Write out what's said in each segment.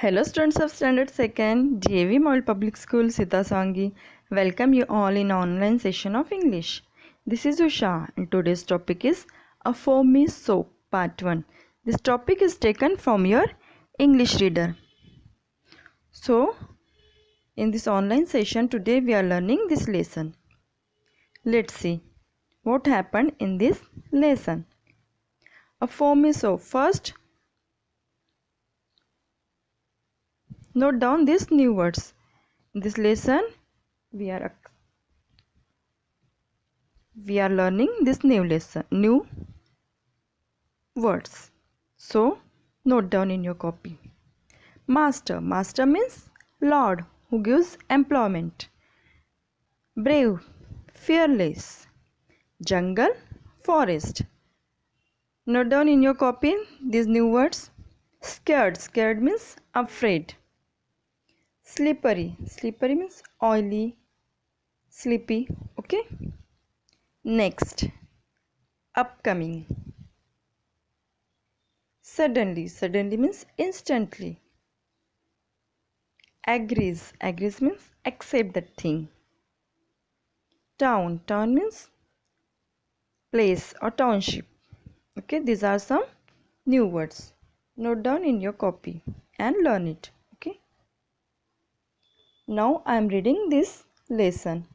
Hello students of Standard 2nd, DAV Model Public School, Sitasangi. Welcome you all in online session of English. This is Usha and today's topic is A For Me Soap Part 1. This topic is taken from your English reader. So, in this online session today we are learning this lesson. Let's see what happened in this lesson. A For Me Soap. First, note down these new words. In this lesson, we are learning this new words. So note down in your copy. Master means lord who gives employment. Brave, fearless. Jungle, forest. Note down in your copy these new words. Scared means afraid. Slippery means oily, sleepy. Okay. Next, upcoming. Suddenly means instantly. Agrees means accept that thing. Town means place or township. Okay, these are some new words. Note down in your copy and learn it. Okay. Now I am reading this lesson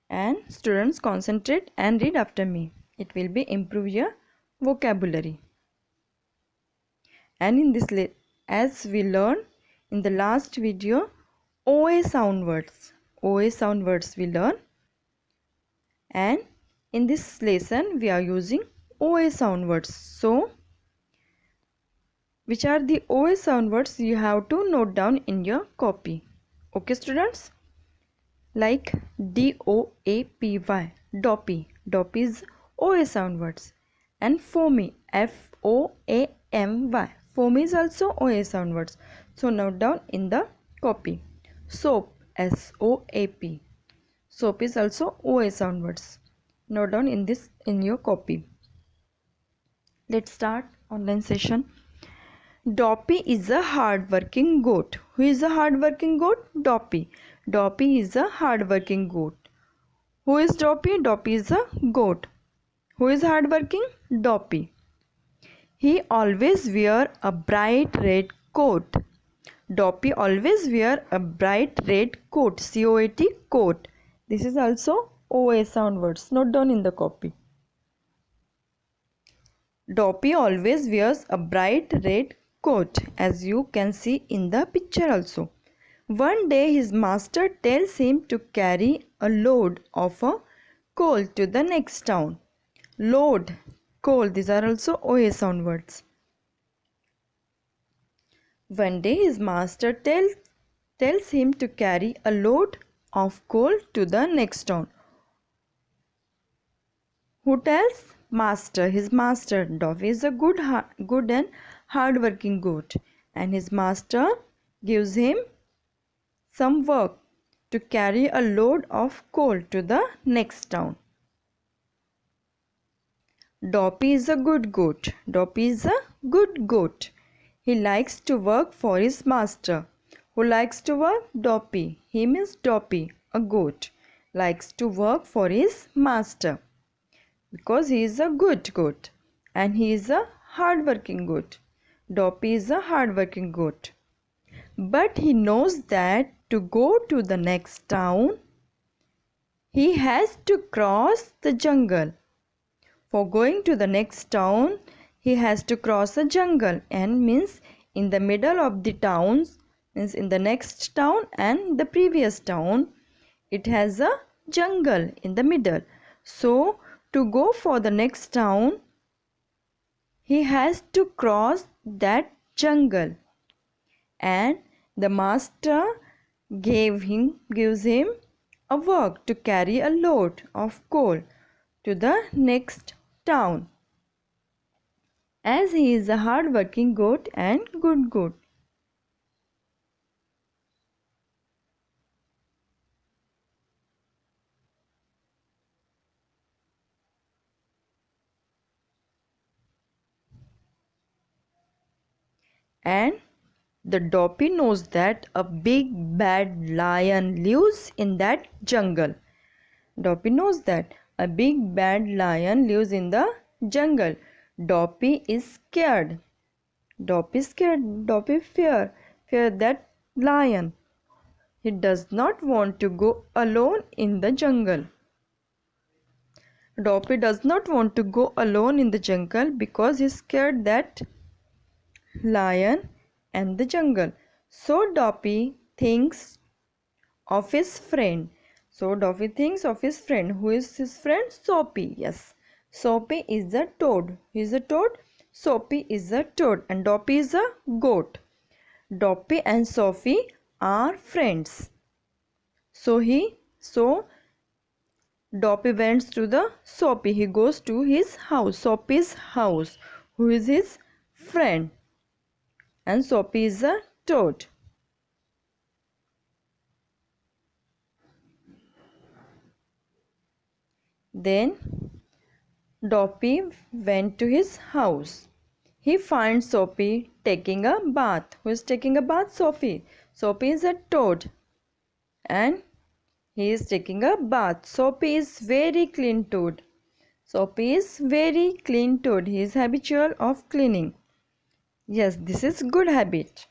and students concentrate and read after me. It will be improve your vocabulary. And in this as we learned in the last video, OA sound words we learn, and in this lesson we are using OA sound words. So which are the OA sound words you have to note down in your copy. Okay students, like DOAPY, dopey is OA sound words, and foamy, FOAMY, foamy is also OA sound words. So note down in the copy. Soap, SOAP, soap is also OA sound words. Note down in your copy. Let's start online session. Doppy is a hard-working goat. Who is a hard-working goat? Doppy. Doppy is a hard-working goat. Who is Doppy? Doppy is a goat. Who is hard-working? Doppy. He always wear a bright red coat. Doppy always wear a bright red coat. C-O-A-T, coat. This is also OA sound words. Note down in the copy. Doppy always wears a bright red coat, as you can see in the picture also. One day his master tells him to carry a load of a coal to the next town. Load, coal, these are also OA sound words. One day his master tells him to carry a load of coal to the next town. Who tells? Master, his master. Doppy is a good and hard-working goat, and his master gives him some work to carry a load of coal to the next town. Doppy is a good goat. Doppy is a good goat. He likes to work for his master. Who likes to work? Doppy. He means Doppy, a goat, likes to work for his master, because he is a good goat and he is a hard-working goat. Doppy is a hard-working goat. But he knows that to go to the next town, he has to cross the jungle. For going to the next town, he has to cross a jungle, and means in the middle of the towns, means in the next town and the previous town, it has a jungle in the middle. So to go for the next town, he has to cross that jungle, and the master gives him a work to carry a load of coal to the next town, as he is a hard-working goat and good goat. And The Doppy knows that a big bad lion lives in that jungle. Doppy knows that a big bad lion lives in the jungle. Doppy is scared. Doppy is scared. Doppy fear that lion. He does not want to go alone in the jungle. Doppy does not want to go alone in the jungle because he is scared that lion and the jungle. So Doppy thinks of his friend. So Doppy thinks of his friend. Who is his friend? Soapy. Yes. Soapy is a toad. He is a toad. Soapy is a toad. And Doppy is a goat. Doppy and Sophie are friends. So Doppy went to the Soapy. He goes to his house. Soapy's house. Who is his friend? And Soapy is a toad. Then Doppy went to his house. He finds Soapy taking a bath. Who is taking a bath? Sophie. Soapy is a toad and he is taking a bath. Soapy is very clean toad. Soapy is very clean toad. He is habitual of cleaning. Yes, this is good habit.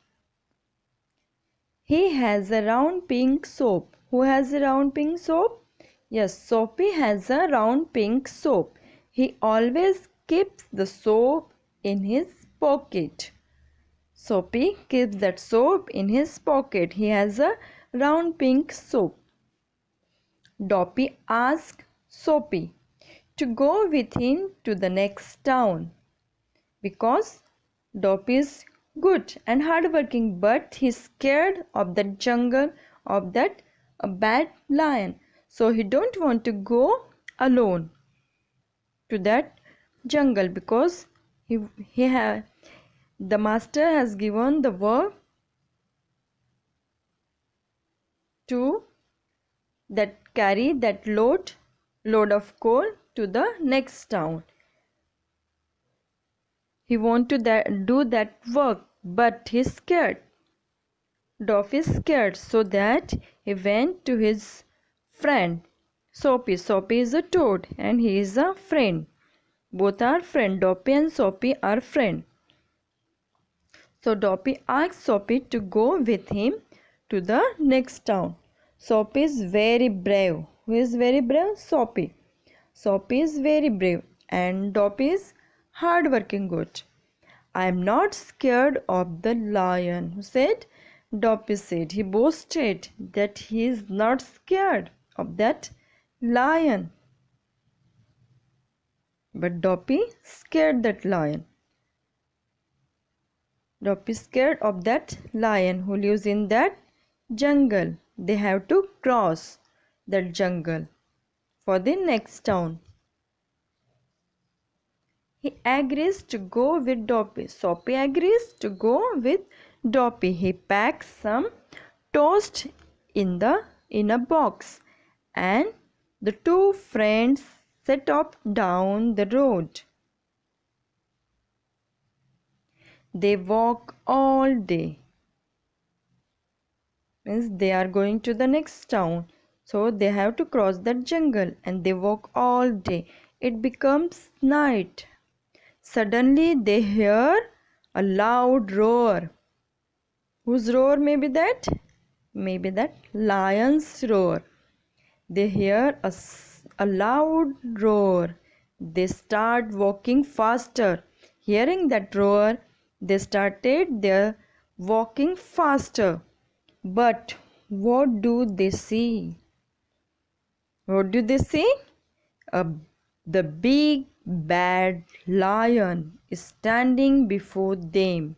He has a round pink soap. Who has a round pink soap? Yes, Soapy has a round pink soap. He always keeps the soap in his pocket. Soapy keeps that soap in his pocket. He has a round pink soap. Doppy asks Soapy to go with him to the next town because Doppy is good and hardworking, but he's scared of the jungle, of that bad lion. So he don't want to go alone to that jungle because the master has given the work to that carry that load of coal to the next town. He want to do that work, but he's scared. Doff is scared, so that he went to his friend Soapy. Soapy is a toad and he is a friend. Both are friend. Doppy and Soapy are friend. So Doppy asks Soapy to go with him to the next town. Soapy is very brave. Who is very brave? Soapy. Soapy is very brave and Doppy is hardworking goat. I am not scared of the lion. Who said? Doppy said. He boasted that he is not scared of that lion. But Doppy scared that lion. Doppy scared of that lion who lives in that jungle. They have to cross that jungle for the next town. He agrees to go with Doppy. Soapy agrees to go with Doppy. He packs some toast in a box and the two friends set off down the road. They walk all day. Means they are going to the next town. So they have to cross that jungle and they walk all day. It becomes night. Suddenly they hear a loud roar. Whose roar may be that? Maybe that lion's roar. They hear a loud roar. They start walking faster. Hearing that roar, they started their walking faster. But what do they see? What do they see? The big bad lion is standing before them.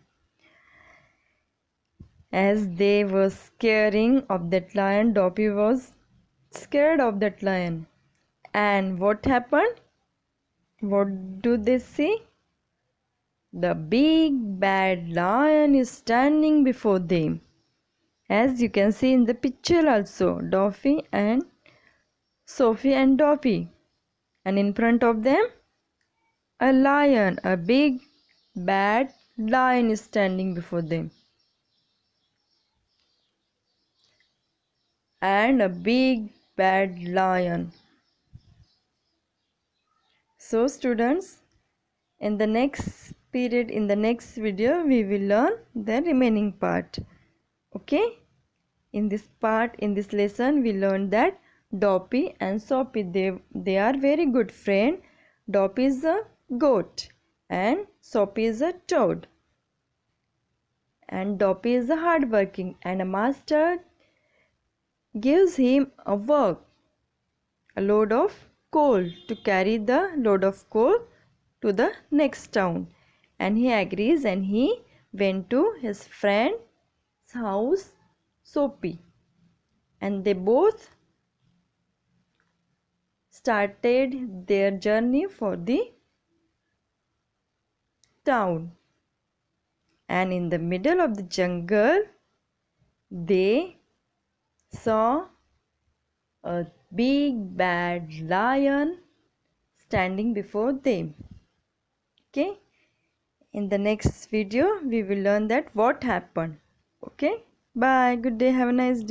As they were scaring of that lion, Doppy was scared of that lion. And what happened? What do they see? The big bad lion is standing before them. As you can see in the picture also, Doffy and Sophie and Doppy. And in front of them, a big bad lion is standing before them. and a big bad lion. So students, in the next period, in the next video, we will learn the remaining part. Okay? In this part, in this lesson, we learned that Dopey and Soapy, they are very good friends. Dopey is a goat and Soapy is a toad. And Dopey is a hardworking, and a master gives him a work, a load of coal, to carry the load of coal to the next town. And he agrees and he went to his friend's house, Soapy. And they both started their journey for the town. And in the middle of the jungle, they saw a big bad lion standing before them. Okay, in the next video we will learn that what happened. Okay, bye, good day, have a nice day.